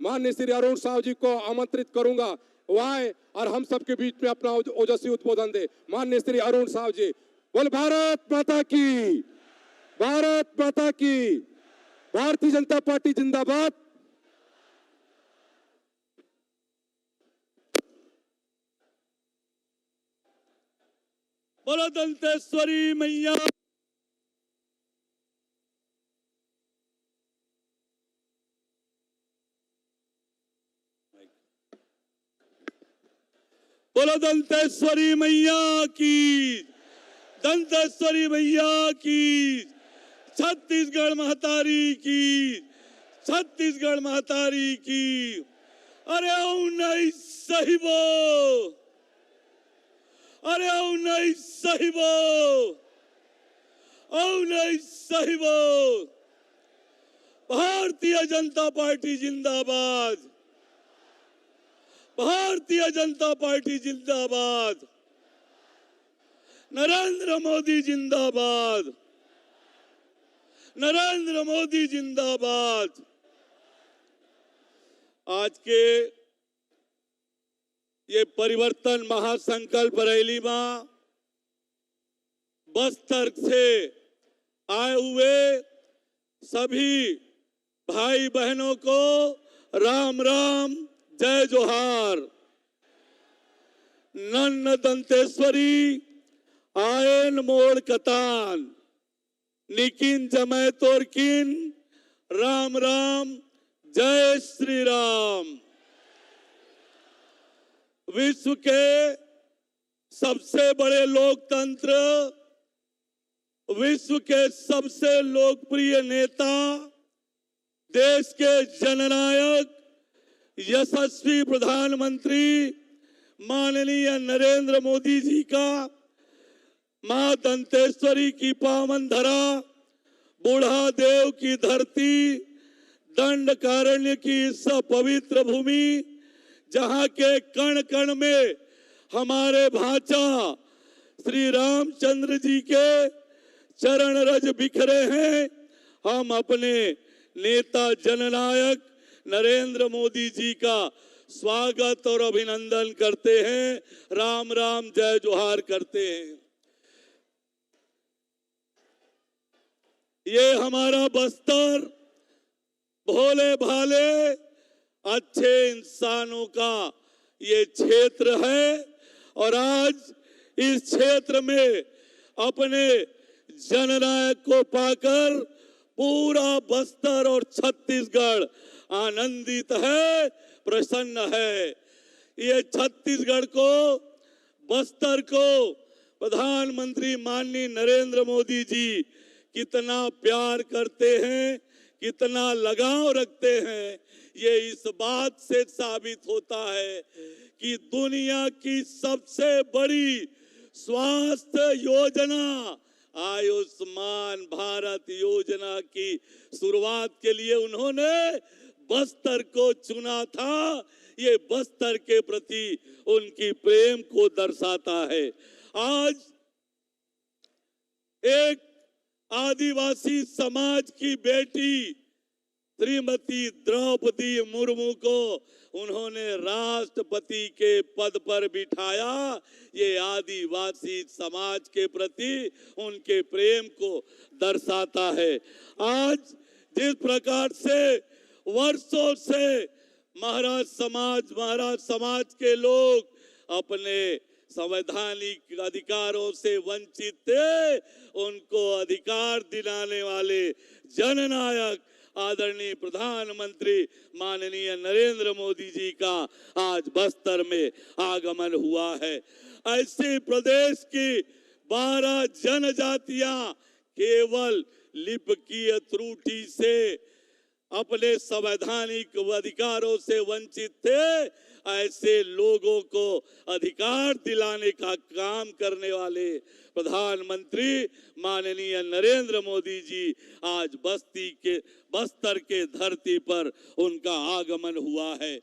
माननीय श्री अरुण साहु जी को आमंत्रित करूंगा, वो आए और हम सबके बीच में अपना ओजस्वी उद्बोधन दे। माननीय श्री अरुण साहु जी। बोल भारत माता की, भारत माता की, भारतीय जनता पार्टी जिंदाबाद। बोलो दंतेश्वरी मैया, बोलो दंतेश्वरी मैया की, दंतेश्वरी मैया की, छत्तीसगढ़ महतारी की, छत्तीसगढ़ महतारी की। अरे ओ नहीं सही वो, अरे ओ नहीं सही वो, ओ नहीं सही वो। भारतीय जनता पार्टी जिंदाबाद, भारतीय जनता पार्टी जिंदाबाद, नरेंद्र मोदी जिंदाबाद, नरेंद्र मोदी जिंदाबाद। आज के ये परिवर्तन महासंकल्प रैली में बस्तर से आए हुए सभी भाई बहनों को राम राम, जय जोहार। नन्न दंतेश्वरी आयन मोड़ कतान, निकिन जमै तोरकिन, राम राम, जय श्री राम। विश्व के सबसे बड़े लोकतंत्र, विश्व के सबसे लोकप्रिय नेता, देश के जननायक, यशस्वी प्रधानमंत्री माननीय नरेंद्र मोदी जी का मां दंतेश्वरी की पावन धरा, बूढ़ा देव की धरती, दंडकारण्य की इस पवित्र भूमि, जहां के कण कण में हमारे भाचा श्री रामचंद्र जी के चरण रज बिखरे हैं। हम अपने नेता जननायक नरेंद्र मोदी जी का स्वागत और अभिनंदन करते हैं, राम राम, जय जोहार करते हैं। ये हमारा बस्तर भोले भाले अच्छे इंसानों का ये क्षेत्र है और आज इस क्षेत्र में अपने जननायक को पाकर पूरा बस्तर और छत्तीसगढ़ आनंदित है, प्रसन्न है। ये छत्तीसगढ़ को, बस्तर को प्रधानमंत्री माननीय नरेंद्र मोदी जी कितना प्यार करते हैं, कितना लगाव रखते हैं, ये इस बात से साबित होता है कि दुनिया की सबसे बड़ी स्वास्थ्य योजना आयुष्मान भारत योजना की शुरुआत के लिए उन्होंने बस्तर को चुना था। ये बस्तर के प्रति उनकी प्रेम को दर्शाता है। आज एक आदिवासी समाज की बेटी श्रीमती द्रौपदी मुर्मू को उन्होंने राष्ट्रपति के पद पर बिठाया। ये आदिवासी समाज के प्रति उनके प्रेम को दर्शाता है। आज जिस प्रकार से वर्षों से महाराज समाज के लोग अपने संवैधानिक अधिकारों से वंचित थे, उनको अधिकार दिलाने वाले जननायक आदरणीय प्रधानमंत्री माननीय नरेंद्र मोदी जी का आज बस्तर में आगमन हुआ है। ऐसे प्रदेश की 12 जनजातियां केवल लिपिकीय त्रुटि से अपने संवैधानिक अधिकारों से वंचित थे, ऐसे लोगों को अधिकार दिलाने का काम करने वाले प्रधानमंत्री माननीय नरेंद्र मोदी जी आज बस्तर के धरती पर उनका आगमन हुआ है।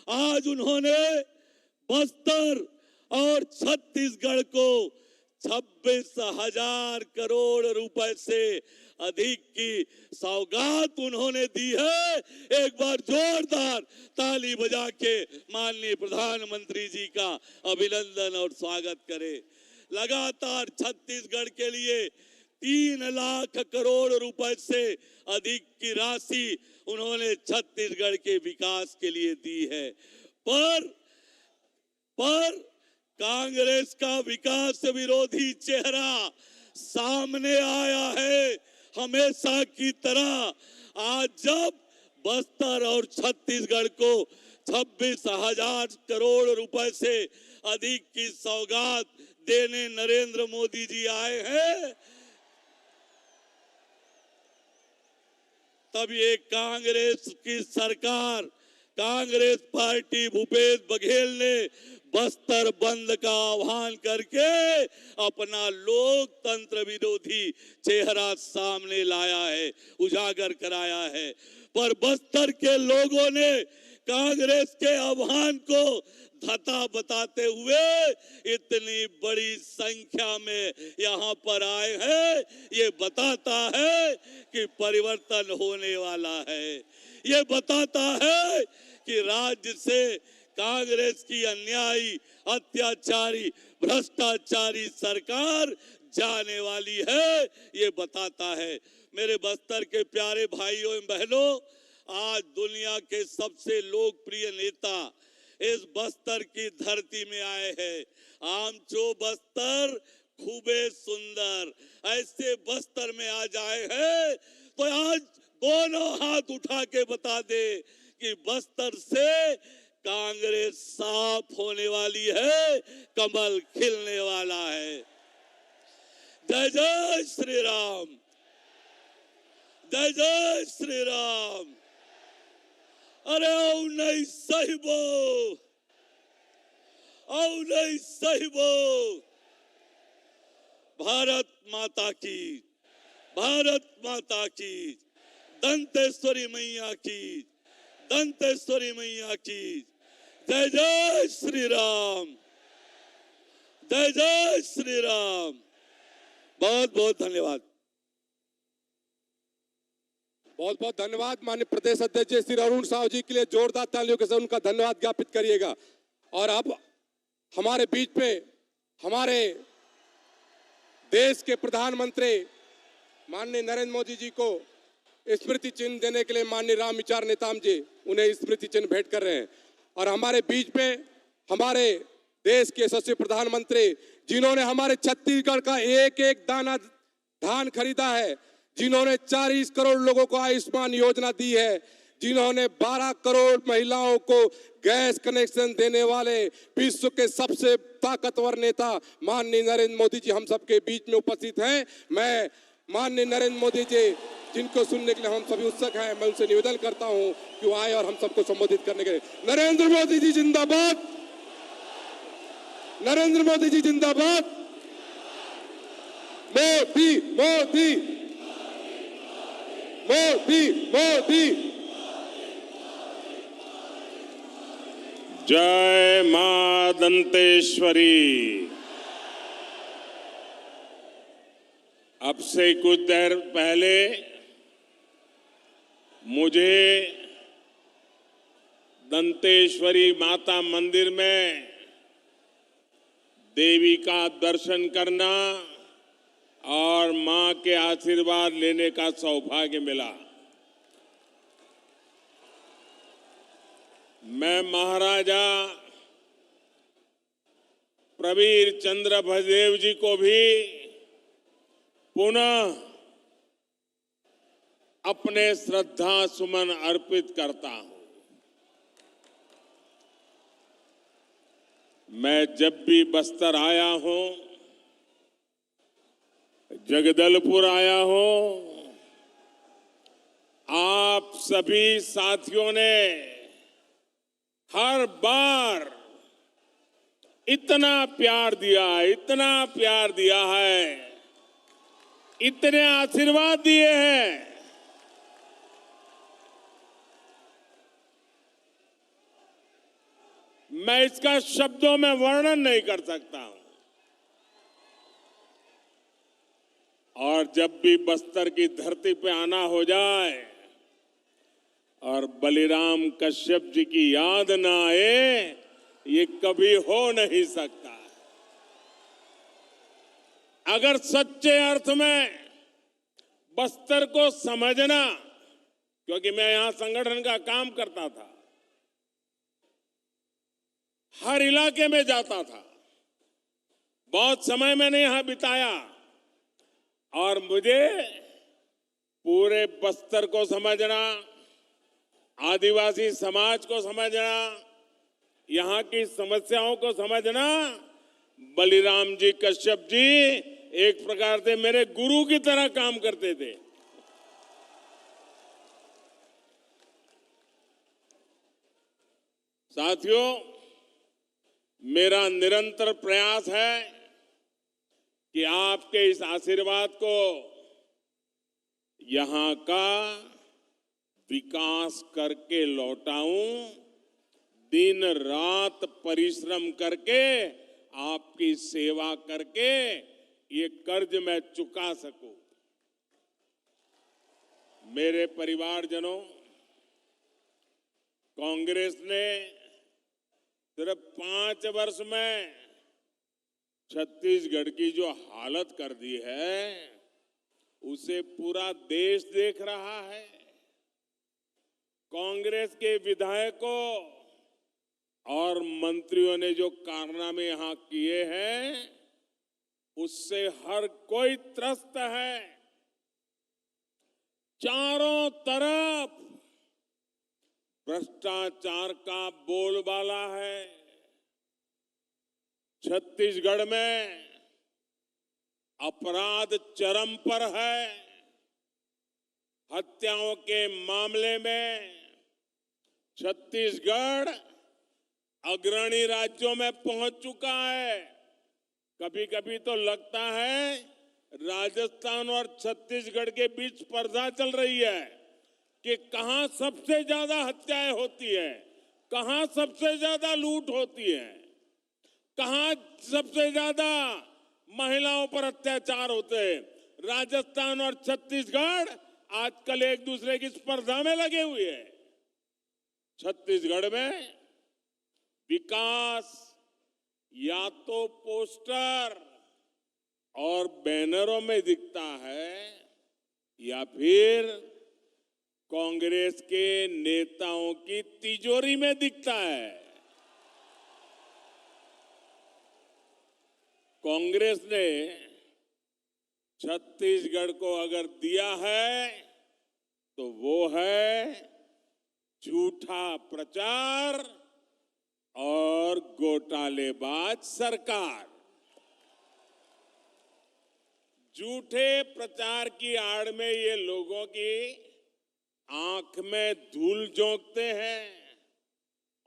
आज उन्होंने बस्तर और छत्तीसगढ़ को 26,000 करोड़ रुपए से अधिक की सौगात उन्होंने दी है। एक बार जोरदार ताली बजा के माननीय प्रधानमंत्री जी का अभिनंदन और स्वागत करें। लगातार छत्तीसगढ़ के लिए 3 लाख करोड़ रुपए से अधिक की राशि उन्होंने छत्तीसगढ़ के विकास के लिए दी है। पर कांग्रेस का विकास विरोधी चेहरा सामने आया है। हमेशा की तरह आज जब बस्तर और छत्तीसगढ़ को 26,000 करोड़ रुपए से अधिक की सौगात देने नरेंद्र मोदी जी आए हैं, तब ये कांग्रेस की सरकार, कांग्रेस पार्टी भूपेश बघेल ने बस्तर बंद का आह्वान करके अपना लोकतंत्र विरोधी चेहरा सामने लाया है, उजागर कराया है। पर बस्तर के लोगों ने कांग्रेस के आह्वान को धता बताते हुए इतनी बड़ी संख्या में यहाँ पर आए हैं। ये बताता है कि परिवर्तन होने वाला है। ये बताता है कि राज्य से कांग्रेस की अन्यायी, अत्याचारी, भ्रष्टाचारी सरकार जाने वाली है। ये बताता है। मेरे बस्तर के प्यारे भाइयों एवं बहनों, आज दुनिया के सबसे लोकप्रिय नेता इस बस्तर की धरती में आए हैं। आमचो बस्तर खूबे सुंदर, ऐसे बस्तर में आज आए हैं तो आज दोनों हाथ उठा के बता दे कि बस्तर से कांग्रेस साफ होने वाली है, कमल खिलने वाला है। जय जय श्री राम, जय जय श्री राम। अरे औ नहीं सहिबो, औ नहीं सहिबो। भारत माता की, भारत माता की, दंतेश्वरी मैया की, दंतेश्वरी मैया की। जय जय श्री राम, जय जय श्री राम। बहुत बहुत धन्यवाद। बहुत बहुत धन्यवाद माननीय प्रदेश अध्यक्ष श्री अरुण साहू जी के लिए जोरदार तालियों के साथ उनका धन्यवाद ज्ञापित करिएगा। और अब हमारे बीच में हमारे देश के प्रधानमंत्री माननीय नरेंद्र मोदी जी को स्मृति चिन्ह देने के लिए माननीय रामविचार नेताम जी उन्हें स्मृति चिन्ह भेंट कर रहे हैं। और हमारे बीच में हमारे देश के यशस्वी प्रधानमंत्री जिन्होंने हमारे छत्तीसगढ़ का एक एक दाना धान खरीदा है, जिन्होंने 40 करोड़ लोगों को आयुष्मान योजना दी है, जिन्होंने 12 करोड़ महिलाओं को गैस कनेक्शन देने वाले विश्व के सबसे ताकतवर नेता माननीय नरेंद्र मोदी जी हम सबके बीच में उपस्थित हैं। मैं माननीय नरेंद्र मोदी जी जिनको सुनने के लिए हम सभी उत्सुक हैं, मैं उनसे निवेदन करता हूं कि वो आए और हम सबको संबोधित करने के लिए। नरेंद्र मोदी जी जिंदाबाद, नरेंद्र मोदी जी जिंदाबाद। मोदी मोदी मोदी मोदी। जय मां दंतेश्वरी। अब से कुछ देर पहले मुझे दंतेश्वरी माता मंदिर में देवी का दर्शन करना और मां के आशीर्वाद लेने का सौभाग्य मिला। मैं महाराजा प्रवीर चंद्र भदेव जी को भी पुनः अपने श्रद्धा सुमन अर्पित करता हूं। मैं जब भी बस्तर आया हूं, जगदलपुर आया हूं, आप सभी साथियों ने हर बार इतना प्यार दिया, इतना प्यार दिया है, इतने आशीर्वाद दिए हैं। मैं इसका शब्दों में वर्णन नहीं कर सकता हूं। और जब भी बस्तर की धरती पे आना हो जाए और बलिराम कश्यप जी की याद ना आए, ये कभी हो नहीं सकता। अगर सच्चे अर्थ में बस्तर को समझना, क्योंकि मैं यहां संगठन का काम करता था, हर इलाके में जाता था, बहुत समय मैंने यहां बिताया और मुझे पूरे बस्तर को समझना, आदिवासी समाज को समझना, यहां की समस्याओं को समझना, बलिराम जी कश्यप जी एक प्रकार से मेरे गुरु की तरह काम करते थे। साथियों, मेरा निरंतर प्रयास है कि आपके इस आशीर्वाद को यहां का विकास करके लौटाऊं, दिन रात परिश्रम करके आपकी सेवा करके ये कर्ज मैं चुका सकूं। मेरे परिवारजनों, कांग्रेस ने सिर्फ 5 वर्ष में छत्तीसगढ़ की जो हालत कर दी है, उसे पूरा देश देख रहा है। कांग्रेस के विधायकों और मंत्रियों ने जो कारनामे यहां किए हैं, उससे हर कोई त्रस्त है। चारों तरफ भ्रष्टाचार का बोलबाला है। छत्तीसगढ़ में अपराध चरम पर है। हत्याओं के मामले में छत्तीसगढ़ अग्रणी राज्यों में पहुंच चुका है। कभी कभी तो लगता है राजस्थान और छत्तीसगढ़ के बीच स्पर्धा चल रही है कि कहां सबसे ज्यादा हत्याएं होती है, कहां सबसे ज्यादा लूट होती है, कहां सबसे ज्यादा महिलाओं पर अत्याचार होते हैं। राजस्थान और छत्तीसगढ़ आजकल एक दूसरे की स्पर्धा में लगे हुए हैं। छत्तीसगढ़ में विकास या तो पोस्टर और बैनरों में दिखता है या फिर कांग्रेस के नेताओं की तिजोरी में दिखता है। कांग्रेस ने छत्तीसगढ़ को अगर दिया है तो वो है झूठा प्रचार और घोटालेबाज सरकार। झूठे प्रचार की आड़ में ये लोगों की आंख में धूल झोंकते हैं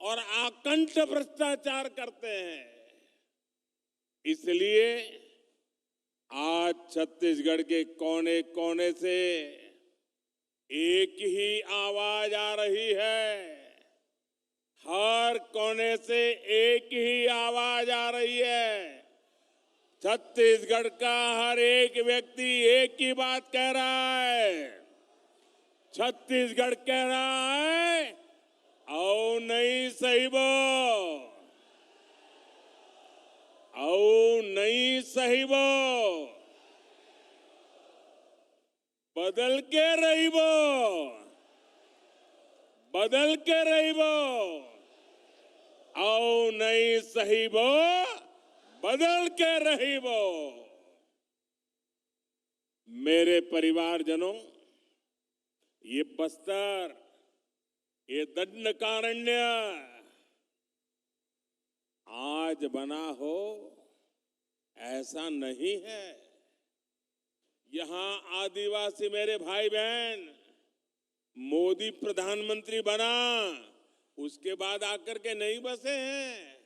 और आकंठ भ्रष्टाचार करते हैं। इसलिए आज छत्तीसगढ़ के कोने कोने से एक ही आवाज आ रही है। हर कोने से एक ही आवाज आ रही है। छत्तीसगढ़ का हर एक व्यक्ति एक ही बात कह रहा है। छत्तीसगढ़ कह रहा है, आओ नहीं सहिबो, आओ नहीं सहिबो, बदल के रहिबो, बदल के रहिबो, आओ नहीं सहिबो, बदल के रहिबो। मेरे परिवारजनों, ये बस्तर, ये दंडकारण्य आज बना हो ऐसा नहीं है। यहां आदिवासी मेरे भाई बहन, मोदी प्रधानमंत्री बना उसके बाद आकर के नहीं बसे हैं।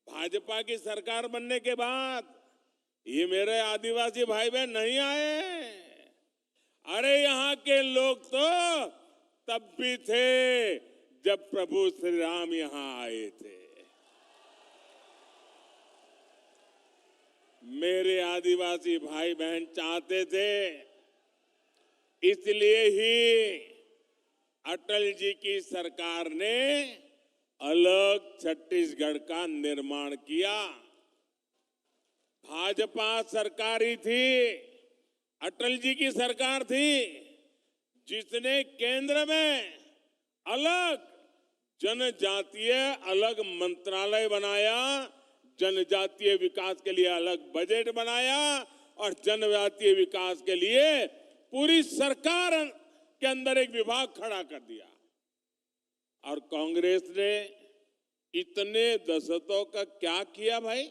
भाजपा की सरकार बनने के बाद ये मेरे आदिवासी भाई बहन नहीं आए। अरे यहां के लोग तो तब भी थे जब प्रभु श्री राम यहां आए थे। मेरे आदिवासी भाई बहन चाहते थे। इसलिए ही अटल जी की सरकार ने अलग छत्तीसगढ़ का निर्माण किया। भाजपा सरकारी थी, अटल जी की सरकार थी, जिसने केंद्र में अलग जनजातीय अलग मंत्रालय बनाया, जनजातीय विकास के लिए अलग बजट बनाया और जनजातीय विकास के लिए पूरी सरकार के अंदर एक विभाग खड़ा कर दिया। और कांग्रेस ने इतने दशकों का क्या किया भाई?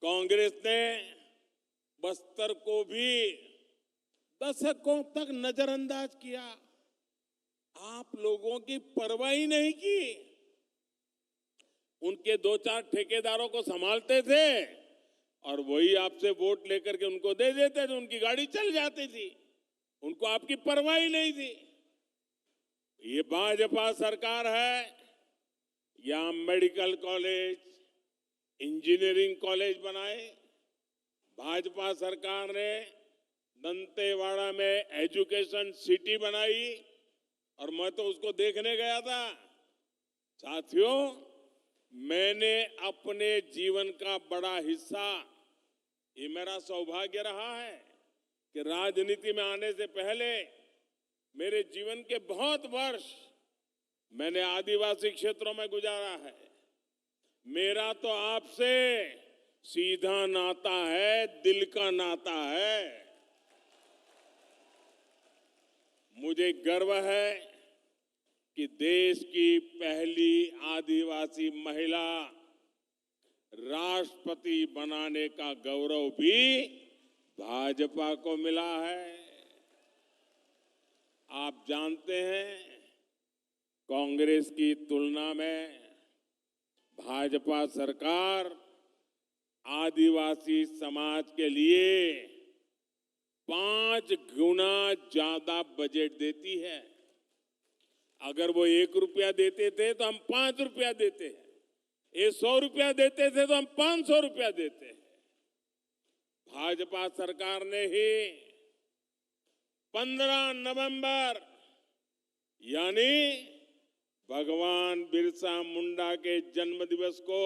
कांग्रेस ने बस्तर को भी दशकों तक नजरअंदाज किया। आप लोगों की परवाह ही नहीं की। उनके 2-4 ठेकेदारों को संभालते थे और वही आपसे वोट लेकर के उनको दे देते थे, उनकी गाड़ी चल जाती थी, उनको आपकी परवाह ही नहीं थी। ये भाजपा सरकार है, यहां मेडिकल कॉलेज, इंजीनियरिंग कॉलेज बनाए। भाजपा सरकार ने दंतेवाड़ा में एजुकेशन सिटी बनाई और मैं तो उसको देखने गया था। साथियों, मैंने अपने जीवन का बड़ा हिस्सा, ये मेरा सौभाग्य रहा है कि राजनीति में आने से पहले मेरे जीवन के बहुत वर्ष मैंने आदिवासी क्षेत्रों में गुजारा है। मेरा तो आपसे सीधा नाता है, दिल का नाता है। मुझे गर्व है कि देश की पहली आदिवासी महिला राष्ट्रपति बनाने का गौरव भी भाजपा को मिला है। आप जानते हैं, कांग्रेस की तुलना में भाजपा सरकार आदिवासी समाज के लिए 5 गुना ज्यादा बजट देती है। अगर वो 1 रुपया देते थे तो हम 5 रुपया देते हैं, ये 100 रुपया देते थे तो हम 500 रुपया देते हैं। भाजपा सरकार ने ही 15 नवंबर यानी भगवान बिरसा मुंडा के जन्म दिवस को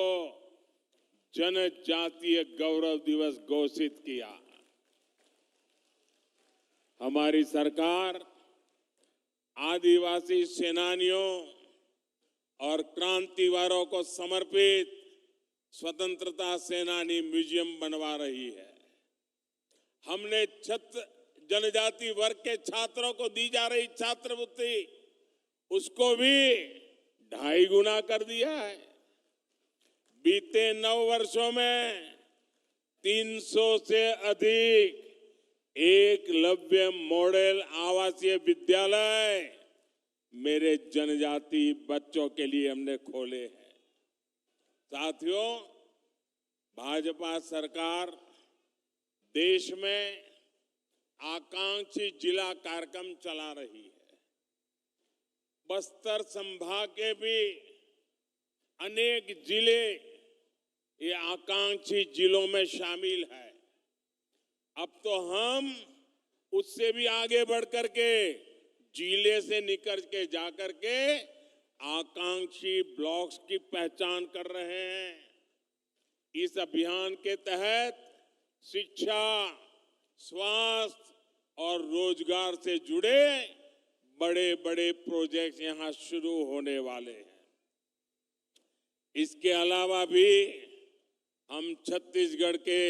जनजातीय गौरव दिवस घोषित किया। हमारी सरकार आदिवासी सेनानियों और क्रांतिवारों को समर्पित स्वतंत्रता सेनानी म्यूजियम बनवा रही है। हमने जनजाति वर्ग के छात्रों को दी जा रही छात्रवृत्ति, उसको भी 2.5 गुना कर दिया है। बीते 9 वर्षों में 300 से अधिक एकलव्य मॉडल आवासीय विद्यालय मेरे जनजाति बच्चों के लिए हमने खोले हैं। साथियों, भाजपा सरकार देश में आकांक्षी जिला कार्यक्रम चला रही है। बस्तर संभाग के भी अनेक जिले ये आकांक्षी जिलों में शामिल है। अब तो हम उससे भी आगे बढ़ करके जिले से निकल के जाकर के आकांक्षी ब्लॉक्स की पहचान कर रहे हैं। इस अभियान के तहत शिक्षा, स्वास्थ्य और रोजगार से जुड़े बड़े बड़े प्रोजेक्ट यहां शुरू होने वाले हैं। इसके अलावा भी हम छत्तीसगढ़ के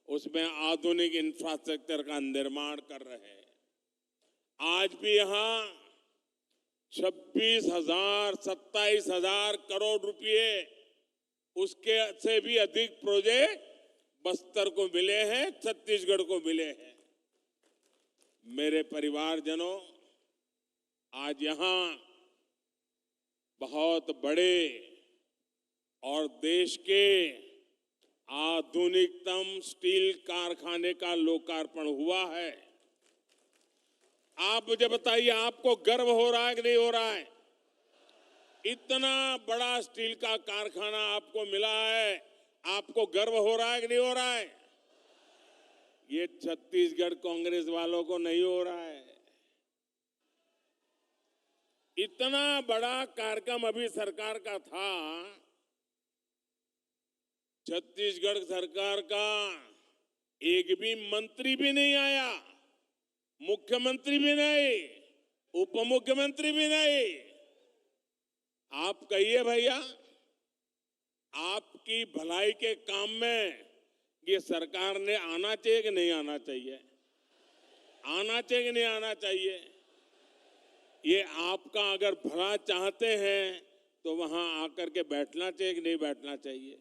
उसमें आधुनिक इंफ्रास्ट्रक्चर का निर्माण कर रहे हैं। आज भी यहां 26,000, 27,000 करोड़ रुपए, उसके से भी अधिक प्रोजेक्ट बस्तर को मिले हैं, छत्तीसगढ़ को मिले हैं। मेरे परिवारजनों, आज यहां बहुत बड़े और देश के आधुनिकतम स्टील कारखाने का लोकार्पण हुआ है। आप मुझे बताइए, आपको गर्व हो रहा है कि नहीं हो रहा है? इतना बड़ा स्टील का कारखाना आपको मिला है। आपको गर्व हो रहा है कि नहीं हो रहा है? ये छत्तीसगढ़ कांग्रेस वालों को नहीं हो रहा है। इतना बड़ा कार्यक्रम अभी सरकार का था, छत्तीसगढ़ सरकार का एक भी मंत्री भी नहीं आया, मुख्यमंत्री भी नहीं, उप मुख्यमंत्री भी नहीं। आप कहिए भैया, आपकी भलाई के काम में ये सरकार ने आना चाहिए कि नहीं आना चाहिए? आना चाहिए कि नहीं आना चाहिए? ये आपका अगर भला चाहते हैं तो वहां आकर के बैठना चाहिए कि नहीं बैठना चाहिए?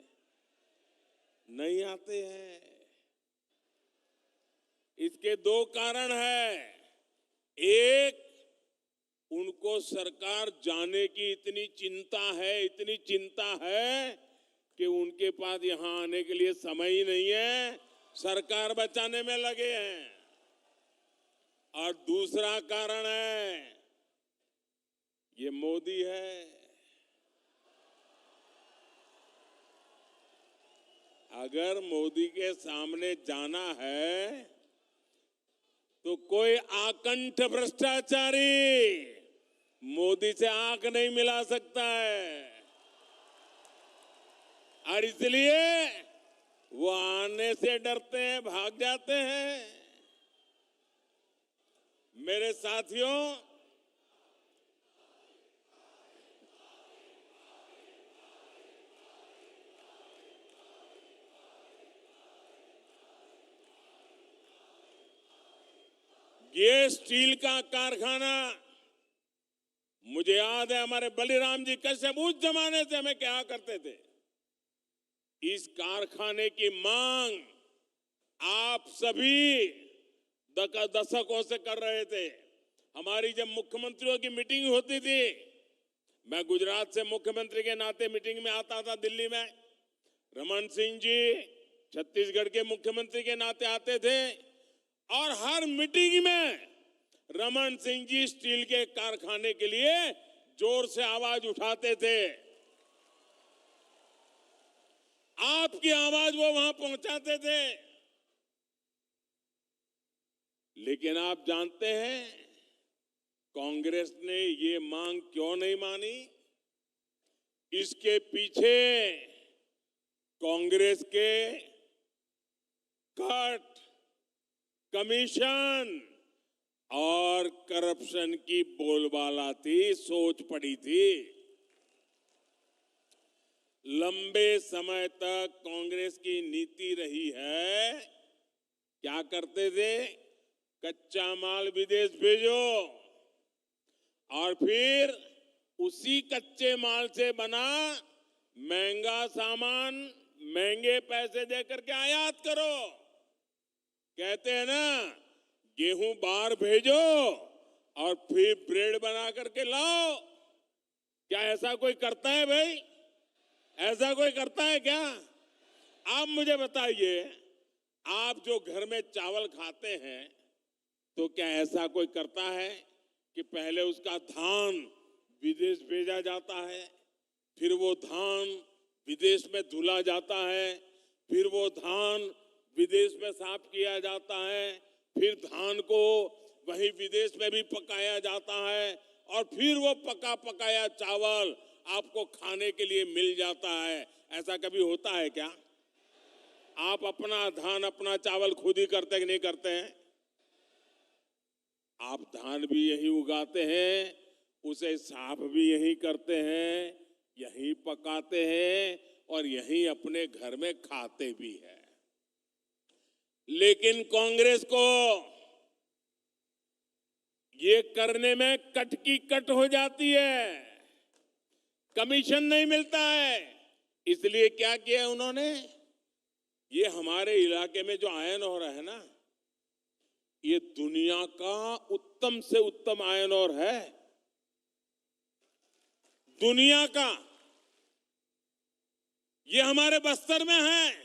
नहीं आते हैं। इसके दो कारण हैं। एक, उनको सरकार जाने की इतनी चिंता है कि उनके पास यहां आने के लिए समय ही नहीं है, सरकार बचाने में लगे हैं। और दूसरा कारण है, ये मोदी है। अगर मोदी के सामने जाना है तो कोई आकंठ भ्रष्टाचारी मोदी से आंख नहीं मिला सकता है, और इसलिए वो आने से डरते हैं, भाग जाते हैं। मेरे साथियों, ये स्टील का कारखाना, मुझे याद है हमारे बलिराम जी कश्यप उस जमाने से हमें क्या करते थे। इस कारखाने की मांग आप सभी दशकों से कर रहे थे। हमारी जब मुख्यमंत्रियों की मीटिंग होती थी, मैं गुजरात से मुख्यमंत्री के नाते मीटिंग में आता था दिल्ली में, रमन सिंह जी छत्तीसगढ़ के मुख्यमंत्री के नाते आते थे, और हर मीटिंग में रमन सिंह जी स्टील के कारखाने के लिए जोर से आवाज उठाते थे। आपकी आवाज वो वहां पहुंचाते थे। लेकिन आप जानते हैं कांग्रेस ने ये मांग क्यों नहीं मानी? इसके पीछे कांग्रेस के कट, कमीशन और करप्शन की बोलबाला थी, सोच पड़ी थी। लंबे समय तक कांग्रेस की नीति रही है, क्या करते थे? कच्चा माल विदेश भेजो और फिर उसी कच्चे माल से बना महंगा सामान महंगे पैसे देकर के आयात करो। कहते हैं ना, गेहूं बाहर भेजो और फिर ब्रेड बना करके लाओ। क्या ऐसा कोई करता है भाई? ऐसा कोई करता है क्या? आप मुझे बताइए, आप जो घर में चावल खाते हैं तो क्या ऐसा कोई करता है कि पहले उसका धान विदेश भेजा जाता है, फिर वो धान विदेश में धुला जाता है, फिर वो धान विदेश में साफ किया जाता है, फिर धान को वहीं विदेश में भी पकाया जाता है, और फिर वो पका पकाया चावल आपको खाने के लिए मिल जाता है? ऐसा कभी होता है क्या? आप अपना धान अपना चावल खुद ही करते कि नहीं करते हैं? आप धान भी यही उगाते हैं, उसे साफ भी यही करते हैं, यही पकाते हैं और यही अपने घर में खाते भी हैं। लेकिन कांग्रेस को ये करने में कट की कट हो जाती है, कमीशन नहीं मिलता है। इसलिए क्या किया उन्होंने? ये हमारे इलाके में जो आयरन ओर है ना, ये दुनिया का उत्तम से उत्तम आयरन ओर है, दुनिया का। ये हमारे बस्तर में है।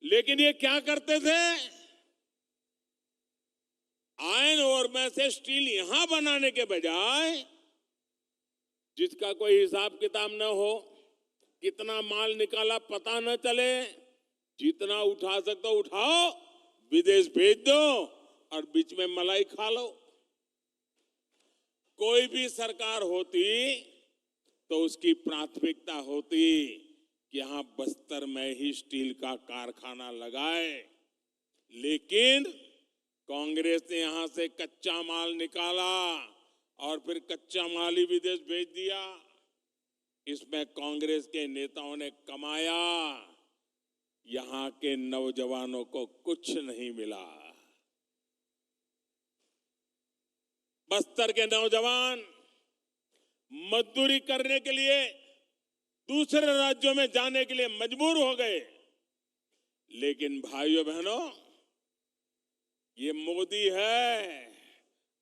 लेकिन ये क्या करते थे? आयरन ओर में से स्टील यहां बनाने के बजाय, जिसका कोई हिसाब किताब न हो, कितना माल निकाला पता न चले, जितना उठा सकते हो उठाओ, विदेश भेज दो और बीच में मलाई खा लो। कोई भी सरकार होती तो उसकी प्राथमिकता होती कि यहां बस्तर में ही स्टील का कारखाना लगाए, लेकिन कांग्रेस ने यहां से कच्चा माल निकाला और फिर कच्चा माल ही विदेश भेज दिया। इसमें कांग्रेस के नेताओं ने कमाया, यहां के नौजवानों को कुछ नहीं मिला। बस्तर के नौजवान मजदूरी करने के लिए दूसरे राज्यों में जाने के लिए मजबूर हो गए, लेकिन भाइयों बहनों, ये मोदी है,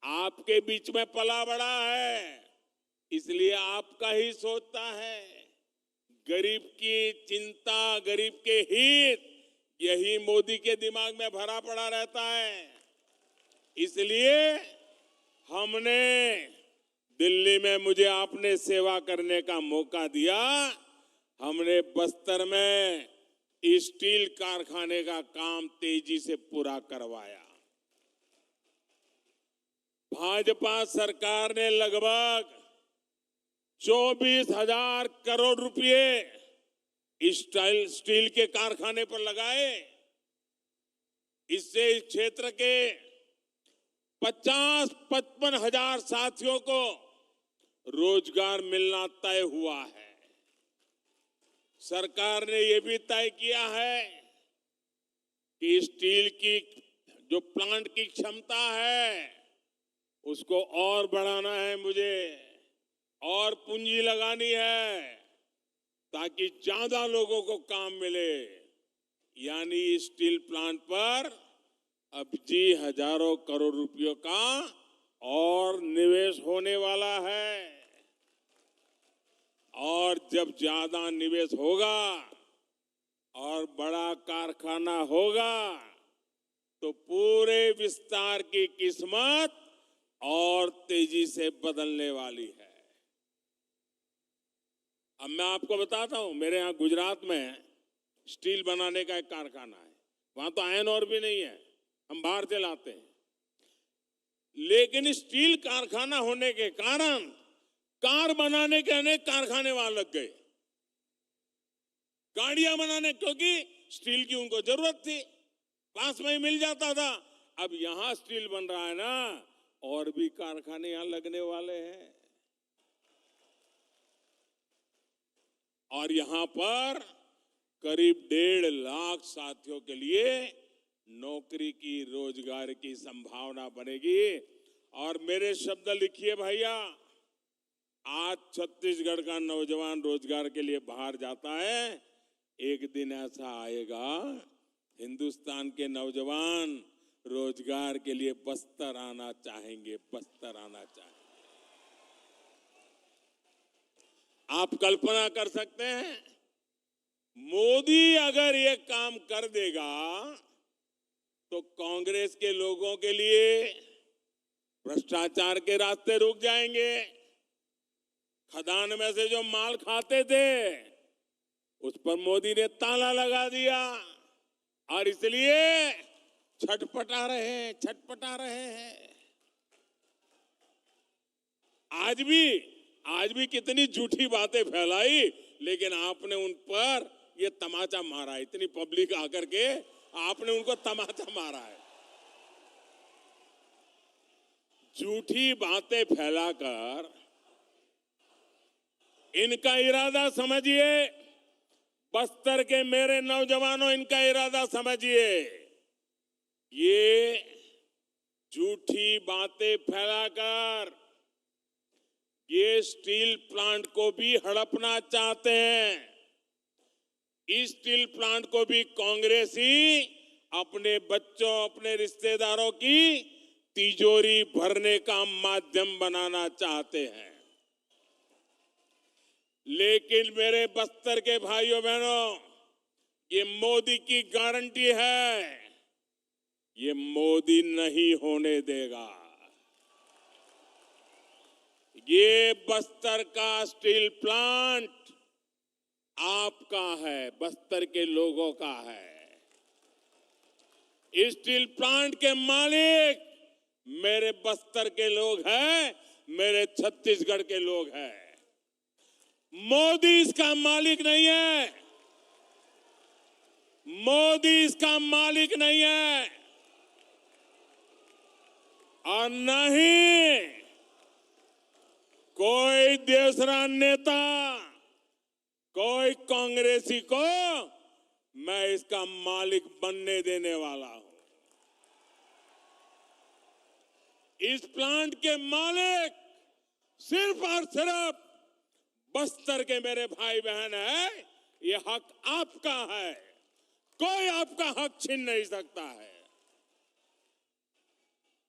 आपके बीच में पला बड़ा है, इसलिए आपका ही सोचता है। गरीब की चिंता, गरीब के हित, यही मोदी के दिमाग में भरा पड़ा रहता है। इसलिए हमने दिल्ली में, मुझे आपने सेवा करने का मौका दिया, हमने बस्तर में स्टील कारखाने का काम तेजी से पूरा करवाया। भाजपा सरकार ने लगभग 24,000 करोड़ रुपए स्टील के कारखाने पर लगाए। इससे इस क्षेत्र के 50-55 हजार साथियों को रोजगार मिलना तय हुआ है। सरकार ने यह भी तय किया है कि स्टील की जो प्लांट की क्षमता है उसको और बढ़ाना है, मुझे और पूंजी लगानी है ताकि ज्यादा लोगों को काम मिले। यानी स्टील प्लांट पर अब जी हजारों करोड़ रुपयों का और निवेश होने वाला है। और जब ज्यादा निवेश होगा और बड़ा कारखाना होगा तो पूरे विस्तार की किस्मत और तेजी से बदलने वाली है। अब मैं आपको बताता हूं, मेरे यहां गुजरात में स्टील बनाने का एक कारखाना है। वहां तो आयरन और भी नहीं है, हम बाहर से लाते हैं। लेकिन स्टील कारखाना होने के कारण कार बनाने के अनेक कारखाने वहां लग गए, गाड़ियां बनाने, क्योंकि स्टील की उनको जरूरत थी, पास में ही मिल जाता था। अब यहां स्टील बन रहा है ना, और भी कारखाने यहां लगने वाले हैं। और यहां पर करीब 1.5 लाख साथियों के लिए नौकरी की, रोजगार की संभावना बनेगी। और मेरे शब्द लिखिए भैया, आज छत्तीसगढ़ का नौजवान रोजगार के लिए बाहर जाता है, एक दिन ऐसा आएगा हिंदुस्तान के नौजवान रोजगार के लिए बस्तर आना चाहेंगे, बस्तर आना चाहेंगे। आप कल्पना कर सकते हैं, मोदी अगर ये काम कर देगा तो कांग्रेस के लोगों के लिए भ्रष्टाचार के रास्ते रुक जाएंगे। खदान में से जो माल खाते थे उस पर मोदी ने ताला लगा दिया, और इसलिए छटपटा रहे हैं। आज भी कितनी झूठी बातें फैलाई, लेकिन आपने उन पर ये तमाचा मारा, इतनी पब्लिक आकर के आपने उनको तमाचा मारा है। झूठी बातें फैलाकर इनका इरादा समझिए, बस्तर के मेरे नौजवानों, इनका इरादा समझिए। ये झूठी बातें फैलाकर ये स्टील प्लांट को भी हड़पना चाहते हैं। इस स्टील प्लांट को भी कांग्रेस ही अपने बच्चों, अपने रिश्तेदारों की तिजोरी भरने का माध्यम बनाना चाहते हैं। लेकिन मेरे बस्तर के भाइयों बहनों, ये मोदी की गारंटी है, ये मोदी नहीं होने देगा। ये बस्तर का स्टील प्लांट आपका है, बस्तर के लोगों का है। स्टील प्लांट के मालिक मेरे बस्तर के लोग हैं, मेरे छत्तीसगढ़ के लोग हैं। मोदी इसका मालिक नहीं है, मोदी इसका मालिक नहीं है, और नहीं कोई दूसरा नेता, कोई कांग्रेसी को मैं इसका मालिक बनने देने वाला हूं। इस प्लांट के मालिक सिर्फ और सिर्फ बस्तर के मेरे भाई बहन है। ये हक आपका है, कोई आपका हक छीन नहीं सकता है।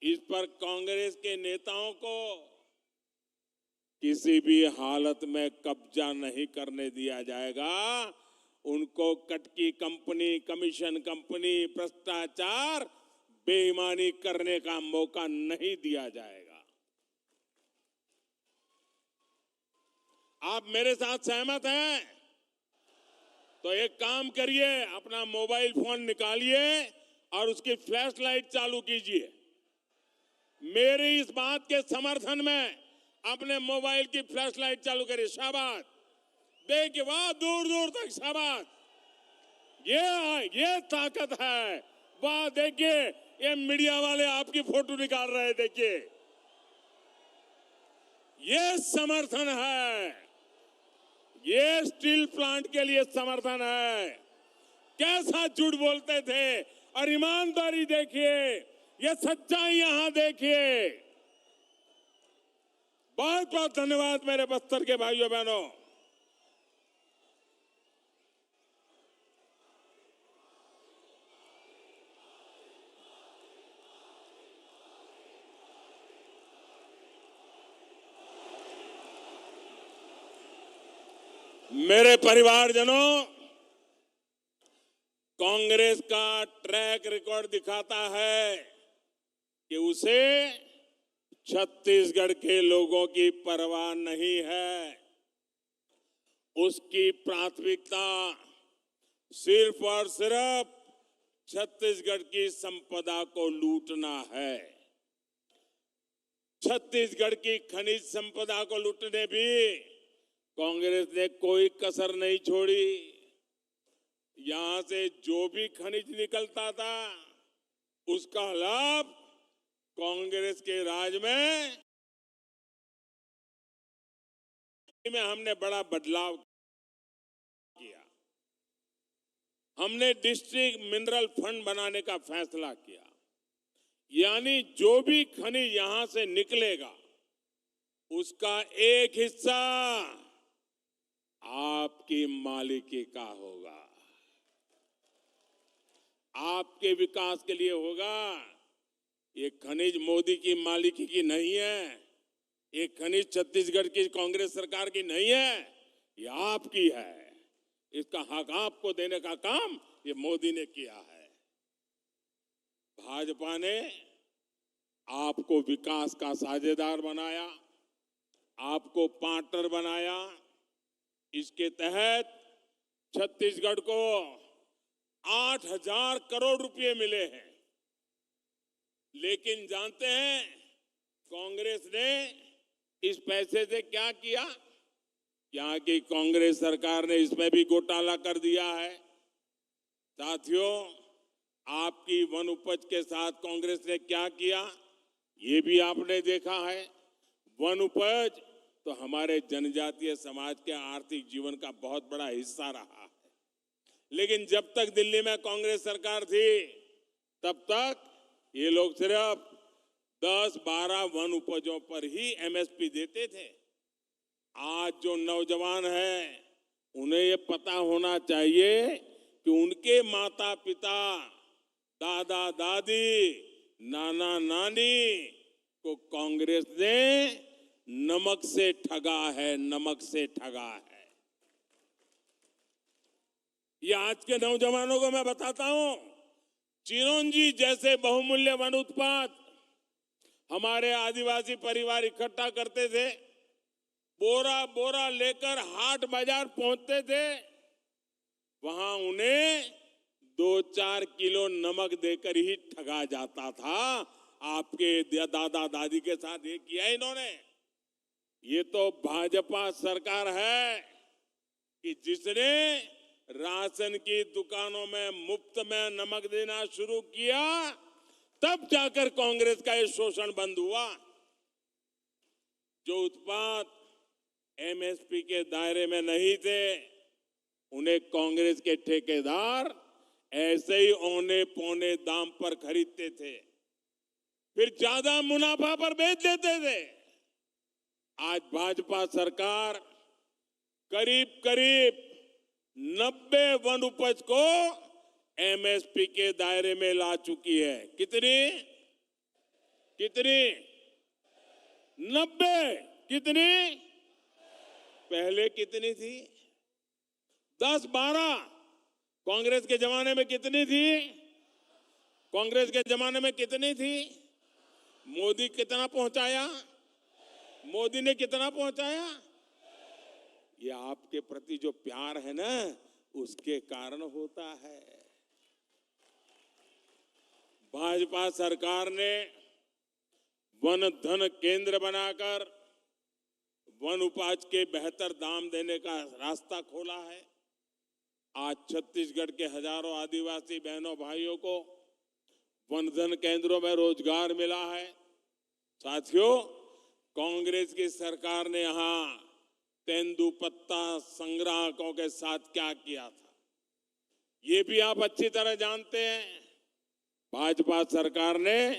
इस पर कांग्रेस के नेताओं को किसी भी हालत में कब्जा नहीं करने दिया जाएगा। उनको कटकी कंपनी, कमीशन कंपनी, भ्रष्टाचार, बेईमानी करने का मौका नहीं दिया जाएगा। आप मेरे साथ सहमत हैं? तो एक काम करिए, अपना मोबाइल फोन निकालिए और उसकी फ्लैश लाइट चालू कीजिए। मेरी इस बात के समर्थन में अपने मोबाइल की फ्लैश लाइट चालू करिए। शाबाश, देखिए, वाह, दूर दूर तक शाबाश। ये ताकत है। वाह, देखिए, ये मीडिया वाले आपकी फोटो निकाल रहे हैं। देखिए, ये समर्थन है, ये स्टील प्लांट के लिए समर्थन है। कैसा झूठ बोलते थे, और ईमानदारी देखिए, ये सच्चाई यहां देखिए। बहुत बहुत धन्यवाद मेरे बस्तर के भाइयों बहनों। मेरे परिवारजनों, कांग्रेस का ट्रैक रिकॉर्ड दिखाता है कि उसे छत्तीसगढ़ के लोगों की परवाह नहीं है। उसकी प्राथमिकता सिर्फ और सिर्फ छत्तीसगढ़ की संपदा को लूटना है। छत्तीसगढ़ की खनिज संपदा को लूटने भी कांग्रेस ने कोई कसर नहीं छोड़ी। यहां से जो भी खनिज निकलता था, उसका लाभ कांग्रेस के राज में हमने बड़ा बदलाव किया। हमने डिस्ट्रिक्ट मिनरल फंड बनाने का फैसला किया। यानी जो भी खनिज यहां से निकलेगा, उसका एक हिस्सा आपकी मालिकी का होगा, आपके विकास के लिए होगा। ये खनिज मोदी की मालिकी की नहीं है, ये खनिज छत्तीसगढ़ की कांग्रेस सरकार की नहीं है, ये आपकी है। इसका हक आपको देने का काम ये मोदी ने किया है। भाजपा ने आपको विकास का साझेदार बनाया, आपको पार्टनर बनाया। इसके तहत छत्तीसगढ़ को 8,000 करोड़ रुपए मिले हैं। लेकिन जानते हैं कांग्रेस ने इस पैसे से क्या किया? यहाँ की कांग्रेस सरकार ने इसमें भी घोटाला कर दिया है। साथियों, आपकी वन उपज के साथ कांग्रेस ने क्या किया, ये भी आपने देखा है। वन उपज तो हमारे जनजातीय समाज के आर्थिक जीवन का बहुत बड़ा हिस्सा रहा है। लेकिन जब तक दिल्ली में कांग्रेस सरकार थी, तब तक ये लोग सिर्फ 10-12 वन उपजों पर ही एमएसपी देते थे। आज जो नौजवान हैं, उन्हें ये पता होना चाहिए कि उनके माता पिता, दादा दादी, नाना नानी को कांग्रेस ने नमक से ठगा है, नमक से ठगा है। ये आज के नौजवानों को मैं बताता हूं, चिरौंजी जैसे बहुमूल्य वन उत्पाद हमारे आदिवासी परिवार इकट्ठा करते थे, बोरा बोरा लेकर हाट बाजार पहुंचते थे वहां उन्हें 2-4 किलो नमक देकर ही ठगा जाता था। आपके दादा दादी के साथ ये किया इन्होंने। ये तो भाजपा सरकार है कि जिसने राशन की दुकानों में मुफ्त में नमक देना शुरू किया, तब जाकर कांग्रेस का ये शोषण बंद हुआ। जो उत्पाद एमएसपी के दायरे में नहीं थे, उन्हें कांग्रेस के ठेकेदार ऐसे ही औने पौने दाम पर खरीदते थे, फिर ज्यादा मुनाफा पर बेच देते थे। आज भाजपा सरकार करीब करीब 90 वन उपज को एमएसपी के दायरे में ला चुकी है। कितनी 90। कितनी? पहले कितनी थी? 10-12। कांग्रेस के जमाने में कितनी थी? कांग्रेस के जमाने में कितनी थी? मोदी कितना पहुंचाया? मोदी ने कितना पहुंचाया? ये आपके प्रति जो प्यार है ना, उसके कारण होता है। भाजपा सरकार ने वन धन केंद्र बनाकर वन उपज के बेहतर दाम देने का रास्ता खोला है। आज छत्तीसगढ़ के हजारों आदिवासी बहनों भाइयों को वन धन केंद्रों में रोजगार मिला है। साथियों, कांग्रेस की सरकार ने यहां तेंदुपत्ता संग्राहकों के साथ क्या किया था, ये भी आप अच्छी तरह जानते हैं। भाजपा सरकार ने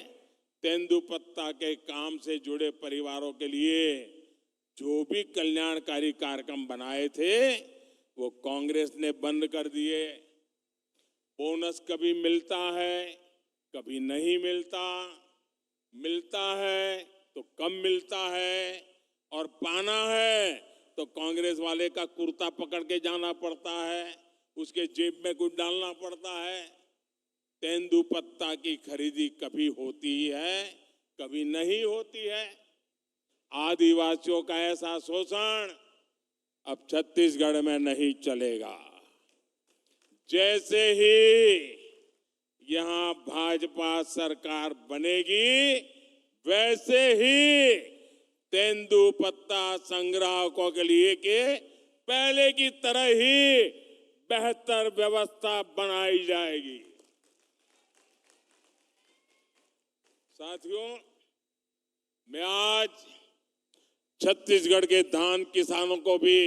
तेंदुपत्ता के काम से जुड़े परिवारों के लिए जो भी कल्याणकारी कार्यक्रम बनाए थे, वो कांग्रेस ने बंद कर दिए। बोनस कभी मिलता है, कभी नहीं मिलता, मिलता है तो कम मिलता है, और पाना है तो कांग्रेस वाले का कुर्ता पकड़ के जाना पड़ता है, उसके जेब में कुछ डालना पड़ता है। तेंदुपत्ता की खरीदी कभी होती है, कभी नहीं होती है। आदिवासियों का ऐसा शोषण अब छत्तीसगढ़ में नहीं चलेगा। जैसे ही यहां भाजपा सरकार बनेगी, वैसे ही तेंदुपत्ता संग्राहकों के लिए के पहले की तरह ही बेहतर व्यवस्था बनाई जाएगी। साथियों, मैं आज छत्तीसगढ़ के धान किसानों को भी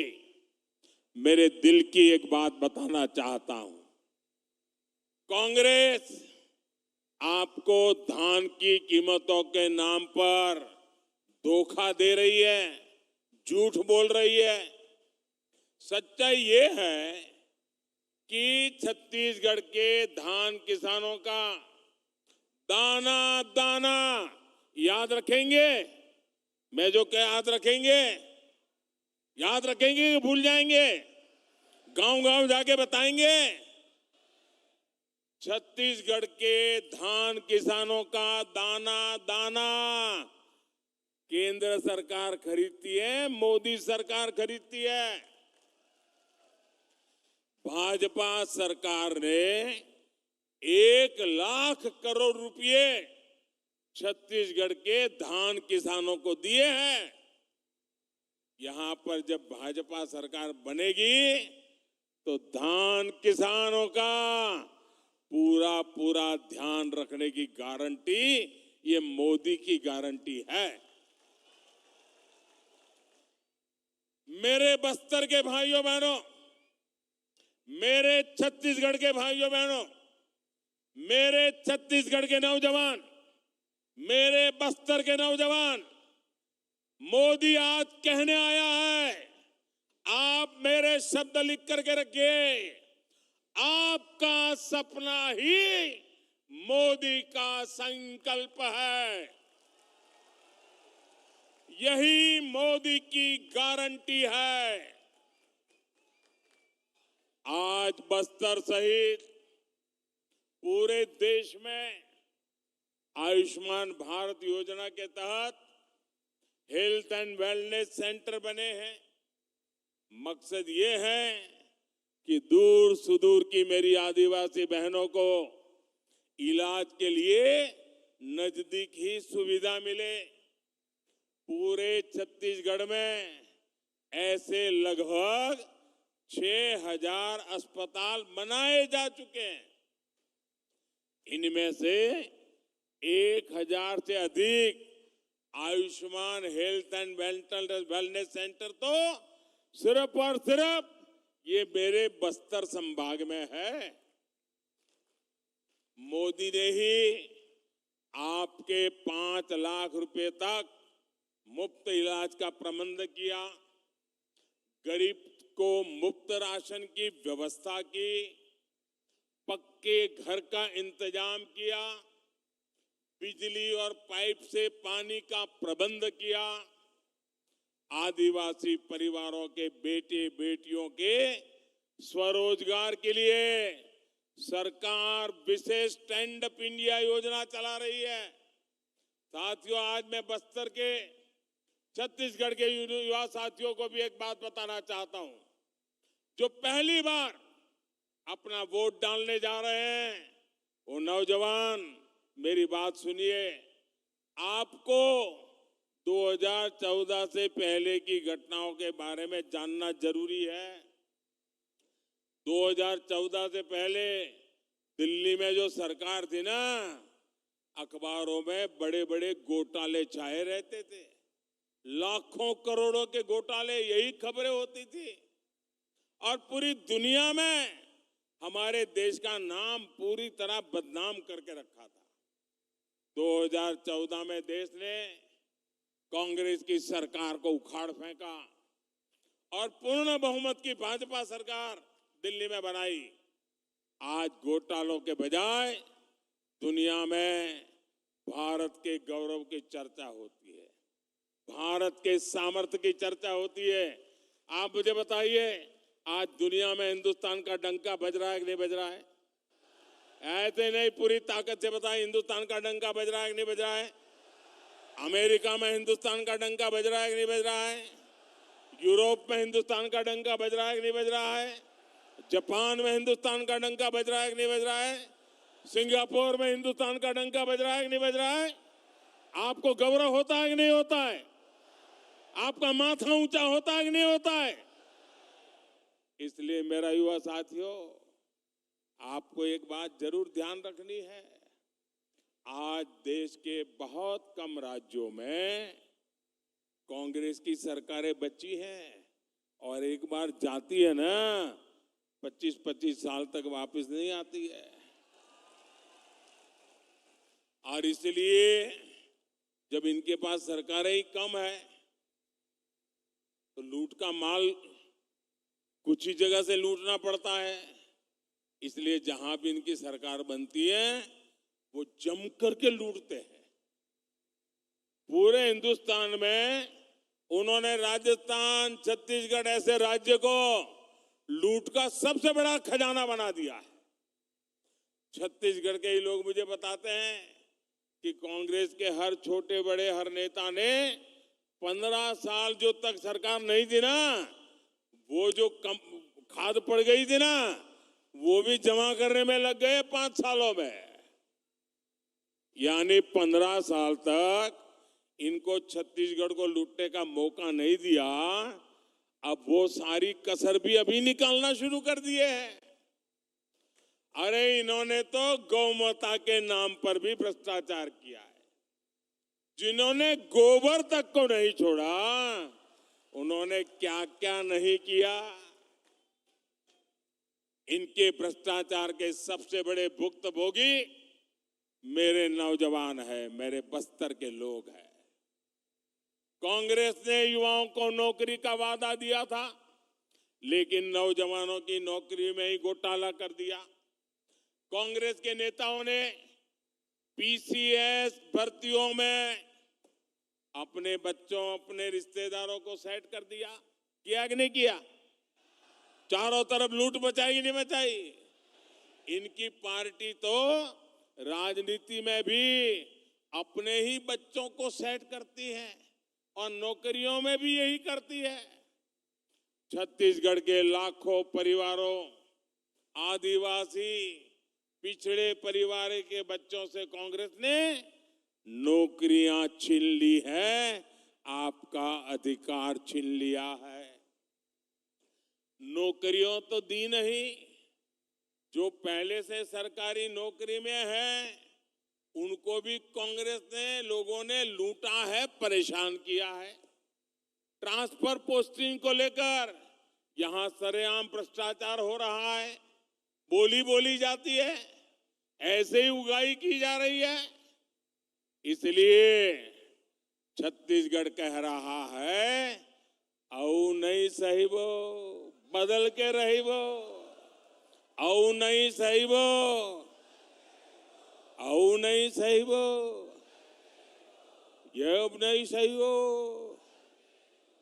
मेरे दिल की एक बात बताना चाहता हूं। कांग्रेस आपको धान की कीमतों के नाम पर धोखा दे रही है, झूठ बोल रही है। सच्चाई ये है कि छत्तीसगढ़ के धान किसानों का दाना दाना याद रखेंगे। मैं जो क्या याद रखेंगे कि भूल जाएंगे? गांव-गांव जाके बताएंगे। छत्तीसगढ़ के धान किसानों का दाना दाना केंद्र सरकार खरीदती है, मोदी सरकार खरीदती है। भाजपा सरकार ने 1 लाख करोड़ रुपए छत्तीसगढ़ के धान किसानों को दिए हैं। यहां पर जब भाजपा सरकार बनेगी तो धान किसानों का पूरा पूरा ध्यान रखने की गारंटी ये मोदी की गारंटी है। मेरे बस्तर के भाइयों बहनों, मेरे छत्तीसगढ़ के भाइयों बहनों, मेरे छत्तीसगढ़ के नौजवान, मेरे बस्तर के नौजवान, मोदी आज कहने आया है, आप मेरे शब्द लिख करके रखिए, आपका सपना ही मोदी का संकल्प है। यही मोदी की गारंटी है। आज बस्तर सहित पूरे देश में आयुष्मान भारत योजना के तहत हेल्थ एंड वेलनेस सेंटर बने हैं। मकसद ये है कि दूर सुदूर की मेरी आदिवासी बहनों को इलाज के लिए नजदीक ही सुविधा मिले। पूरे छत्तीसगढ़ में ऐसे लगभग 6,000 अस्पताल बनाए जा चुके हैं। इनमें से 1,000 से अधिक Ayushman health and wellness centre तो सिर्फ और सिर्फ ये मेरे बस्तर संभाग में है। मोदी ने ही आपके 5 लाख रुपए तक मुफ्त इलाज का प्रबंध किया, गरीब को मुफ्त राशन की व्यवस्था की, पक्के घर का इंतजाम किया, बिजली और पाइप से पानी का प्रबंध किया, आदिवासी परिवारों के बेटे बेटियों के स्वरोजगार के लिए सरकार विशेष स्टैंड अप इंडिया योजना चला रही है। साथियों, आज मैं बस्तर के छत्तीसगढ़ के युवा साथियों को भी एक बात बताना चाहता हूं। जो पहली बार अपना वोट डालने जा रहे हैं, वो नौजवान मेरी बात सुनिए। आपको 2014 से पहले की घटनाओं के बारे में जानना जरूरी है। 2014 से पहले दिल्ली में जो सरकार थी ना, अखबारों में बड़े बड़े घोटाले छाए रहते थे। लाखों करोड़ों के घोटाले, यही खबरें होती थी और पूरी दुनिया में हमारे देश का नाम पूरी तरह बदनाम करके रखा था। 2014 में देश ने कांग्रेस की सरकार को उखाड़ फेंका और पूर्ण बहुमत की भाजपा सरकार दिल्ली में बनाई। आज घोटालों के बजाय दुनिया में भारत के गौरव की चर्चा होती है, भारत के सामर्थ्य की चर्चा होती है। आप मुझे बताइए, आज दुनिया में हिंदुस्तान का डंका बज रहा है कि नहीं बज रहा है? ऐसे नहीं, पूरी ताकत से बताइए, हिंदुस्तान का डंका बज रहा है कि नहीं बज रहा है? अमेरिका में हिंदुस्तान का डंका बज रहा है कि नहीं बज रहा है? यूरोप में हिंदुस्तान का डंका बज रहा है कि नहीं बज रहा है? जापान में हिंदुस्तान का डंका बज रहा है कि नहीं बज रहा है? सिंगापुर में हिंदुस्तान का डंका बज रहा है कि नहीं बज रहा है? आपको गौरव होता है कि नहीं होता है? आपका माथा ऊंचा होता है कि नहीं होता है? इसलिए मेरा युवा साथियों, आपको एक बात जरूर ध्यान रखनी है। आज देश के बहुत कम राज्यों में कांग्रेस की सरकारें बची हैं और एक बार जाती है ना, 25-25 साल तक वापस नहीं आती है। और इसलिए जब इनके पास सरकारें ही कम है तो लूट का माल कुछ ही जगह से लूटना पड़ता है। इसलिए जहां भी इनकी सरकार बनती है वो जम करके लूटते हैं। पूरे हिंदुस्तान में उन्होंने राजस्थान, छत्तीसगढ़ ऐसे राज्य को लूट का सबसे बड़ा खजाना बना दिया है। छत्तीसगढ़ के ही लोग मुझे बताते हैं कि कांग्रेस के हर छोटे बड़े हर नेता ने 15 साल जो तक सरकार नहीं थी ना, वो जो खाद पड़ गई थी ना, वो भी जमा करने में लग गए 5 सालों में। यानी 15 साल तक इनको छत्तीसगढ़ को लूटने का मौका नहीं दिया। अब वो सारी कसर भी अभी निकालना शुरू कर दिए हैं। अरे इन्होंने तो गौमाता के नाम पर भी भ्रष्टाचार किया है। जिन्होंने गोबर तक को नहीं छोड़ा, उन्होंने क्या क्या नहीं किया। इनके भ्रष्टाचार के सबसे बड़े भुक्तभोगी मेरे नौजवान हैं, मेरे बस्तर के लोग हैं। कांग्रेस ने युवाओं को नौकरी का वादा दिया था, लेकिन नौजवानों की नौकरी में ही घोटाला कर दिया। कांग्रेस के नेताओं ने पीसीएस भर्तियों में अपने बच्चों, अपने रिश्तेदारों को सेट कर दिया। किया कि नहीं किया? चारों तरफ लूट मचाई नहीं मचाई? इनकी पार्टी तो राजनीति में भी अपने ही बच्चों को सेट करती है और नौकरियों में भी यही करती है। छत्तीसगढ़ के लाखों परिवारों, आदिवासी, पिछड़े परिवार के बच्चों से कांग्रेस ने नौकरियां छीन ली है, आपका अधिकार छीन लिया है। नौकरियों तो दी नहीं, जो पहले से सरकारी नौकरी में है उनको भी कांग्रेस ने, लोगों ने लूटा है, परेशान किया है। ट्रांसफर पोस्टिंग को लेकर यहां सरेआम भ्रष्टाचार हो रहा है, बोली जाती है, ऐसे ही उगाई की जा रही है। इसलिए छत्तीसगढ़ कह रहा है, औ नहीं सही वो, बदल के रही वो, औ नहीं सही वो, औ नहीं सही वो, ये अब नहीं सही वो।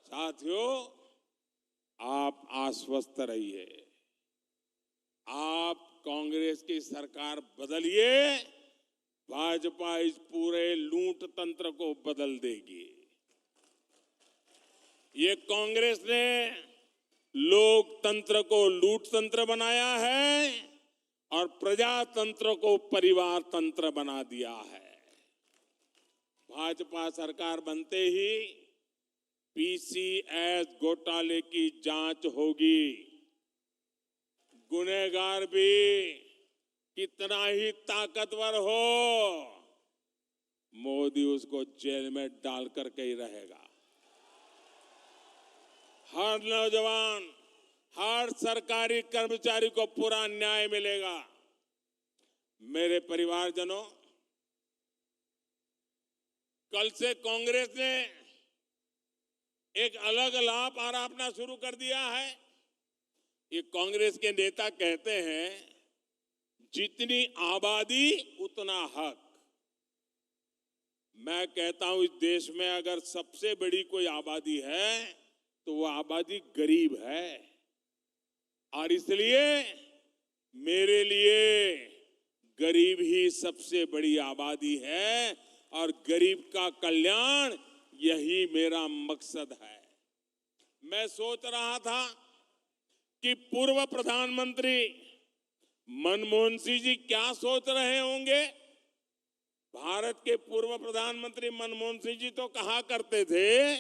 साथियों, आप आश्वस्त रहिए, आप कांग्रेस की सरकार बदलिए, भाजपा इस पूरे लूट तंत्र को बदल देगी। ये कांग्रेस ने लोकतंत्र को लूट तंत्र बनाया है और प्रजातंत्र को परिवार तंत्र बना दिया है। भाजपा सरकार बनते ही पीसीएस घोटाले की जांच होगी। गुनहगार भी कितना ही ताकतवर हो, मोदी उसको जेल में डाल करके ही रहेगा। हर नौजवान, हर सरकारी कर्मचारी को पूरा न्याय मिलेगा। मेरे परिवारजनों, कल से कांग्रेस ने एक अलग लाभ आरापना शुरू कर दिया है। ये कांग्रेस के नेता कहते हैं, जितनी आबादी उतना हक। मैं कहता हूं, इस देश में अगर सबसे बड़ी कोई आबादी है तो वो आबादी गरीब है, और इसलिए मेरे लिए गरीब ही सबसे बड़ी आबादी है और गरीब का कल्याण यही मेरा मकसद है। मैं सोच रहा था कि पूर्व प्रधानमंत्री मनमोहन सिंह जी क्या सोच रहे होंगे। भारत के पूर्व प्रधानमंत्री मनमोहन सिंह जी तो कहा करते थे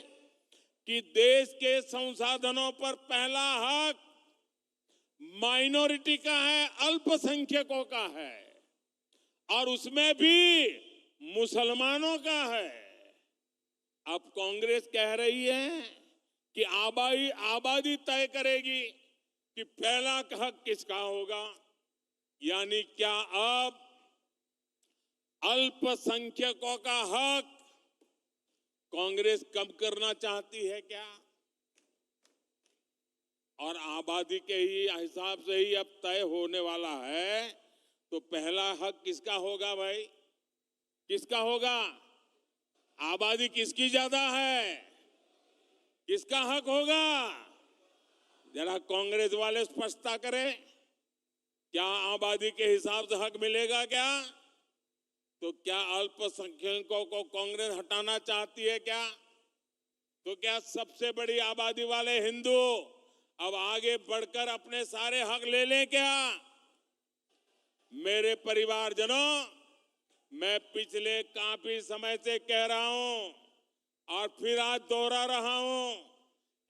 कि देश के संसाधनों पर पहला हक माइनॉरिटी का है, अल्पसंख्यकों का है, और उसमें भी मुसलमानों का है। अब कांग्रेस कह रही है कि आबादी तय करेगी कि पहला हक किसका होगा। यानी क्या अब अल्पसंख्यकों का हक कांग्रेस कम करना चाहती है क्या? और आबादी के ही हिसाब से ही अब तय होने वाला है, तो पहला हक किसका होगा भाई? किसका होगा? आबादी किसकी ज्यादा है? किसका हक होगा? जरा कांग्रेस वाले स्पष्टता करें, क्या आबादी के हिसाब से हक मिलेगा क्या? तो क्या अल्पसंख्यकों को कांग्रेस हटाना चाहती है क्या? तो क्या सबसे बड़ी आबादी वाले हिंदू अब आगे बढ़कर अपने सारे हक ले लें क्या? मेरे परिवारजनों, मैं पिछले काफी समय से कह रहा हूं और फिर आज दोहरा रहा हूं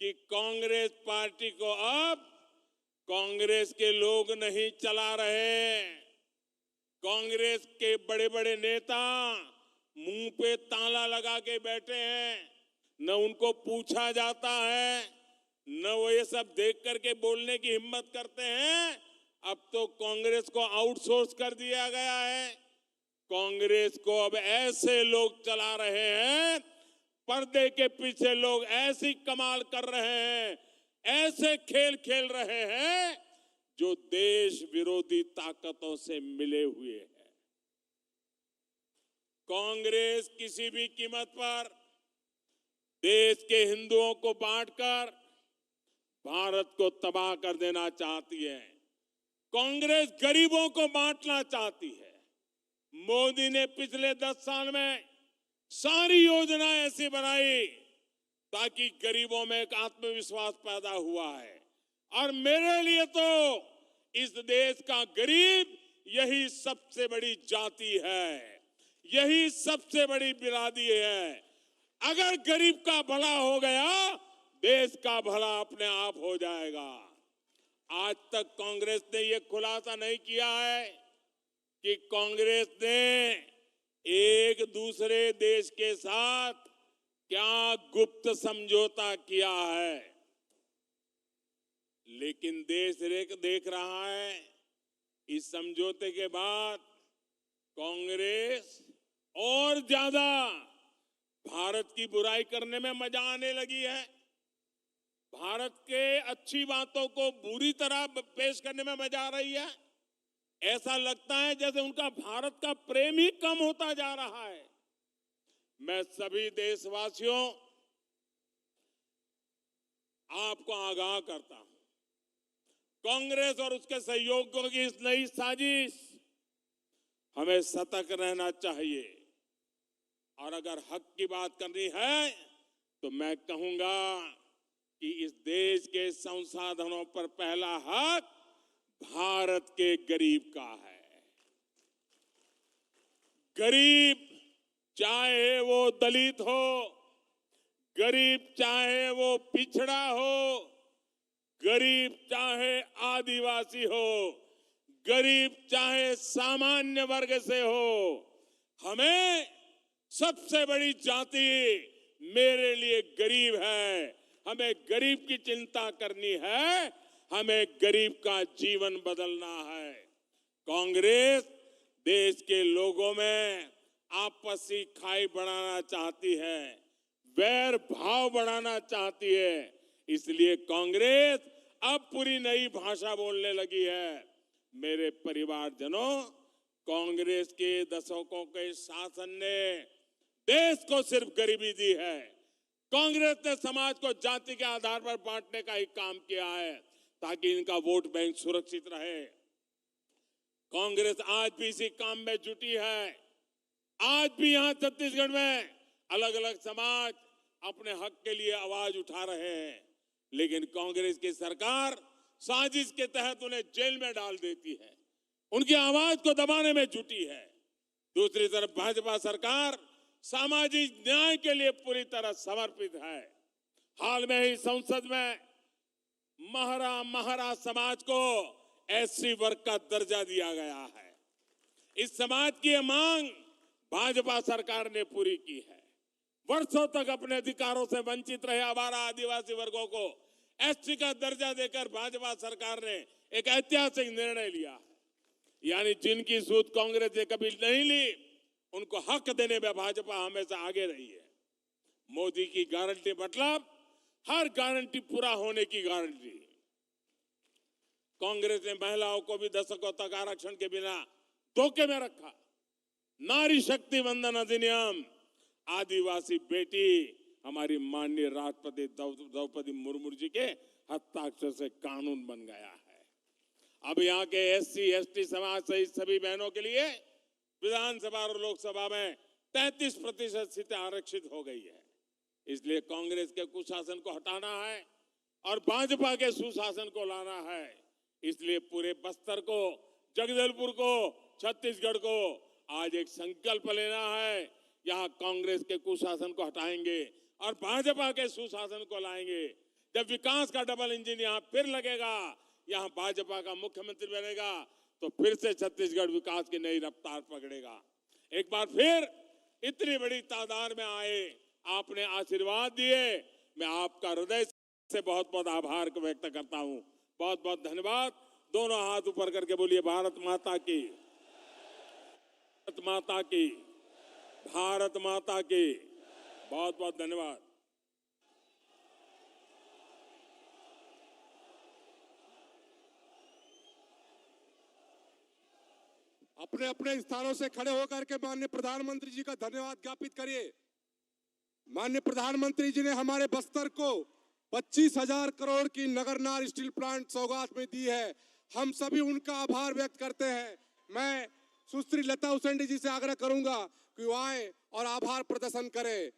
कि कांग्रेस पार्टी को अब कांग्रेस के लोग नहीं चला रहे। कांग्रेस के बड़े बड़े नेता मुंह पे ताला लगा के बैठे हैं, न उनको पूछा जाता है, न वो ये सब देख करके बोलने की हिम्मत करते हैं। अब तो कांग्रेस को आउटसोर्स कर दिया गया है। कांग्रेस को अब ऐसे लोग चला रहे हैं, पर्दे के पीछे लोग ऐसी कमाल कर रहे हैं, ऐसे खेल खेल रहे हैं जो देश विरोधी ताकतों से मिले हुए हैं। कांग्रेस किसी भी कीमत पर देश के हिंदुओं को बांटकर भारत को तबाह कर देना चाहती है। कांग्रेस गरीबों को बांटना चाहती है। मोदी ने पिछले 10 साल में सारी योजनाएं ऐसी बनाई ताकि गरीबों में एक आत्मविश्वास पैदा हुआ है। और मेरे लिए तो इस देश का गरीब यही सबसे बड़ी जाति है, यही सबसे बड़ी बिरादरी है। अगर गरीब का भला हो गया, देश का भला अपने आप हो जाएगा। आज तक कांग्रेस ने यह खुलासा नहीं किया है कि कांग्रेस ने एक दूसरे देश के साथ क्या गुप्त समझौता किया है, लेकिन देश देख रहा है इस समझौते के बाद कांग्रेस और ज्यादा भारत की बुराई करने में मजा आने लगी है। भारत के अच्छी बातों को बुरी तरह पेश करने में मजा आ रही है। ऐसा लगता है जैसे उनका भारत का प्रेम ही कम होता जा रहा है। मैं सभी देशवासियों आपको आगाह करता हूं, कांग्रेस और उसके सहयोगियों की इस नई साजिश, हमें सतर्क रहना चाहिए। और अगर हक की बात करनी है तो मैं कहूंगा कि इस देश के संसाधनों पर पहला हक भारत के गरीब का है। गरीब चाहे वो दलित हो, गरीब चाहे वो पिछड़ा हो, गरीब चाहे आदिवासी हो, गरीब चाहे सामान्य वर्ग से हो, हमें सबसे बड़ी जाति मेरे लिए गरीब है। हमें गरीब की चिंता करनी है, हमें गरीब का जीवन बदलना है। कांग्रेस देश के लोगों में आपसी खाई बढ़ाना चाहती है, वैर भाव बढ़ाना चाहती है। इसलिए कांग्रेस अब पूरी नई भाषा बोलने लगी है। मेरे परिवारजनों, कांग्रेस के दशकों के शासन ने देश को सिर्फ गरीबी दी है। कांग्रेस ने समाज को जाति के आधार पर बांटने का ही काम किया है ताकि इनका वोट बैंक सुरक्षित रहे। कांग्रेस आज भी इसी काम में जुटी है। आज भी यहां छत्तीसगढ़ में अलग अलग समाज अपने हक के लिए आवाज उठा रहे हैं, लेकिन कांग्रेस की सरकार साजिश के तहत उन्हें जेल में डाल देती है, उनकी आवाज को दबाने में जुटी है। दूसरी तरफ भाजपा सरकार सामाजिक न्याय के लिए पूरी तरह समर्पित है। हाल में ही संसद में महरा समाज को एससी वर्ग का दर्जा दिया गया है। इस समाज की यह मांग भाजपा सरकार ने पूरी की है। वर्षों तक अपने अधिकारों से वंचित रहे आवारा आदिवासी वर्गों को एसटी का दर्जा देकर भाजपा सरकार ने एक ऐतिहासिक निर्णय लिया है। यानी जिनकी सूद कांग्रेस ने कभी नहीं ली, उनको हक देने में भाजपा हमेशा आगे रही है। मोदी की गारंटी मतलब हर गारंटी पूरा होने की गारंटी। कांग्रेस ने महिलाओं को भी दशकों तक आरक्षण के बिना धोखे में रखा। नारी शक्ति वंदन अधिनियम, आदिवासी बेटी हमारी माननीय राष्ट्रपति द्रौपदी मुर्मू जी के हस्ताक्षर से कानून बन गया है। अब यहाँ के एससी एसटी समाज सहित सभी बहनों के लिए विधानसभा और लोकसभा में 33% सीटें आरक्षित हो गई है। इसलिए कांग्रेस के कुशासन को हटाना है और भाजपा के सुशासन को लाना है। इसलिए पूरे बस्तर को, जगदलपुर को, छत्तीसगढ़ को आज एक संकल्प लेना है। यहाँ कांग्रेस के कुशासन को हटाएंगे और भाजपा के सुशासन को लाएंगे। जब विकास का डबल इंजन यहाँ फिर लगेगा, यहाँ भाजपा का मुख्यमंत्री बनेगा, तो फिर से छत्तीसगढ़ विकास की नई रफ्तार पकड़ेगा। एक बार फिर इतनी बड़ी तादाद में आए, आपने आशीर्वाद दिए, मैं आपका हृदय से बहुत बहुत आभार व्यक्त करता हूं। बहुत बहुत धन्यवाद। दोनों हाथ ऊपर करके बोलिए भारत माता की, भारत माता की, भारत माता की। बहुत बहुत धन्यवाद। अपने अपने स्थानों से खड़े होकर के माननीय प्रधानमंत्री जी का धन्यवाद ज्ञापित करिए। माननीय प्रधानमंत्री जी ने हमारे बस्तर को 25,000 करोड़ की नगरनार स्टील प्लांट सौगात में दी है। हम सभी उनका आभार व्यक्त करते हैं। मैं सुश्री लता उसेंडी जी से आग्रह करूंगा कि वो आए और आभार प्रदर्शन करें।